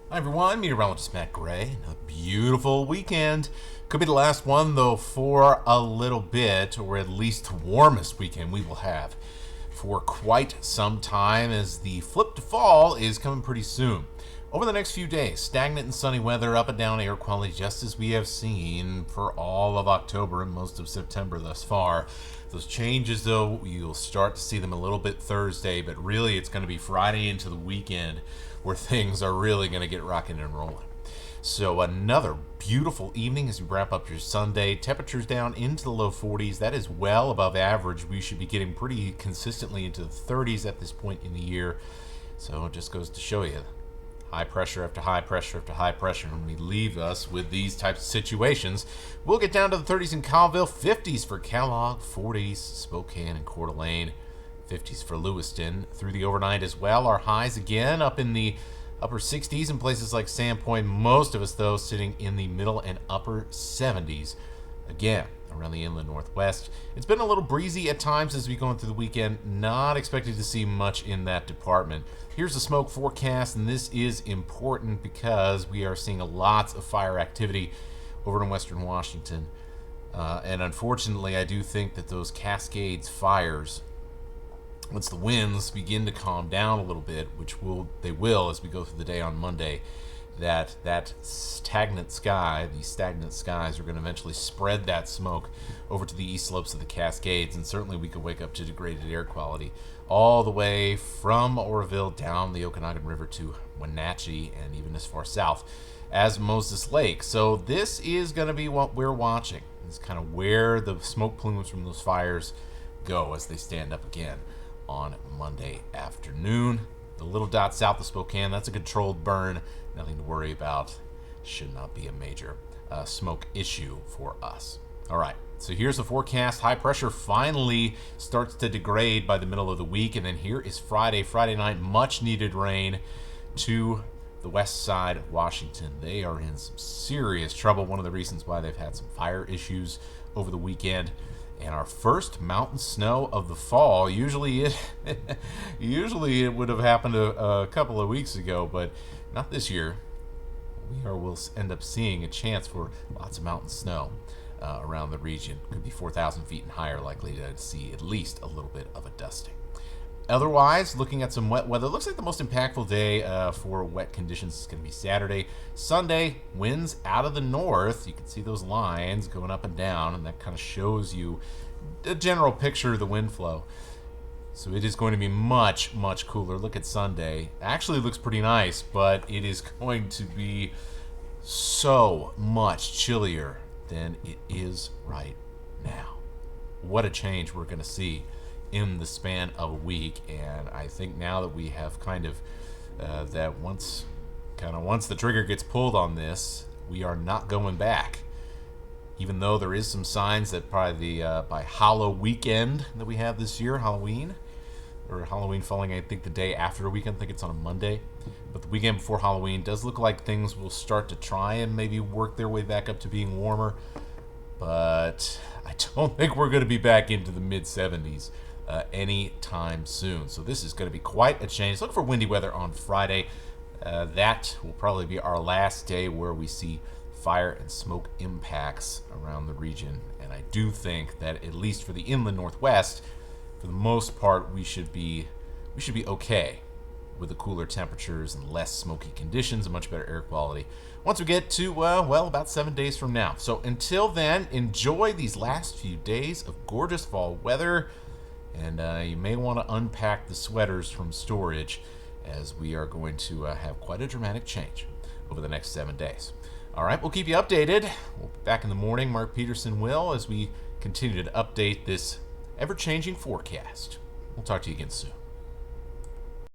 Hi everyone, meteorologist Matt Gray. A beautiful weekend. Could be the last one though for a little bit, or at least the warmest weekend we will have for quite some time, as the flip to fall is coming pretty soon. Over the next few days, stagnant and sunny weather, up and down air quality, just as we have seen for all of October and most of September thus far. Those changes, though, you'll start to see them a little bit Thursday, but really it's going to be Friday into the weekend where things are really going to get rocking and rolling. So another beautiful evening as you wrap up your Sunday. Temperatures down into the low 40s. That is well above average. We should be getting pretty consistently into the 30s at this point in the year. So it just goes to show you, high pressure after high pressure after high pressure, and we leave us with these types of situations. We'll get down to the 30s in Colville, 50s for Kellogg, 40s Spokane and Coeur-d'Alene, 50s for Lewiston through the overnight as well. Our highs again up in the upper 60s in places like Sandpoint. Most of us, though, sitting in the middle and upper 70s again around the inland northwest. It's been a little breezy at times as we go into the weekend. Not expected to see much in that department. Here's the smoke forecast, and this is important because we are seeing lots of fire activity over in western Washington. And unfortunately, I do think that those Cascades fires, once the winds begin to calm down a little bit, which they will as we go through the day on Monday, that stagnant sky, these stagnant skies, are going to eventually spread that smoke over to the east slopes of the Cascades, and certainly we could wake up to degraded air quality all the way from Oroville down the Okanagan River to Wenatchee, and even as far south as Moses Lake. So this is going to be what we're watching. It's kind of where the smoke plumes from those fires go as they stand up again on Monday afternoon. The little dot south of Spokane, that's a controlled burn. Nothing to worry about. Should not be a major smoke issue for us. All right, so here's the forecast. High pressure finally starts to degrade by the middle of the week, and then here is Friday night, much needed rain to the west side of Washington. They are in some serious trouble. One of the reasons why they've had some fire issues over the weekend. And our first mountain snow of the fall. Usually it would have happened a couple of weeks ago, but not this year. We'll end up seeing a chance for lots of mountain snow around the region. Could be 4,000 feet and higher, likely to see at least a little bit of a dusting. Otherwise, looking at some wet weather, looks like the most impactful day for wet conditions is going to be Saturday. Sunday, winds out of the north. You can see those lines going up and down, and that kind of shows you a general picture of the wind flow. So it is going to be much, much cooler. Look at Sunday. Actually looks pretty nice, but it is going to be so much chillier than it is right now. What a change we're going to see in the span of a week. And I think now that we have kind of that once the trigger gets pulled on this, we are not going back. Even though there is some signs that probably by Hollow weekend that we have this year, Halloween falling, I think, the day after a weekend. I think it's on a Monday. But the weekend before Halloween does look like things will start to try and maybe work their way back up to being warmer. But I don't think we're going to be back into the mid-70s anytime soon. So this is going to be quite a change. Look for windy weather on Friday. That will probably be our last day where we see fire and smoke impacts around the region. And I do think that at least for the inland northwest, for the most part, we should be okay with the cooler temperatures and less smoky conditions and much better air quality once we get to about 7 days from now. So until then, enjoy these last few days of gorgeous fall weather. And you may want to unpack the sweaters from storage, as we are going to have quite a dramatic change over the next 7 days. All right, we'll keep you updated. We'll be back in the morning. Mark Peterson will, as we continue to update this ever-changing forecast. We'll talk to you again soon.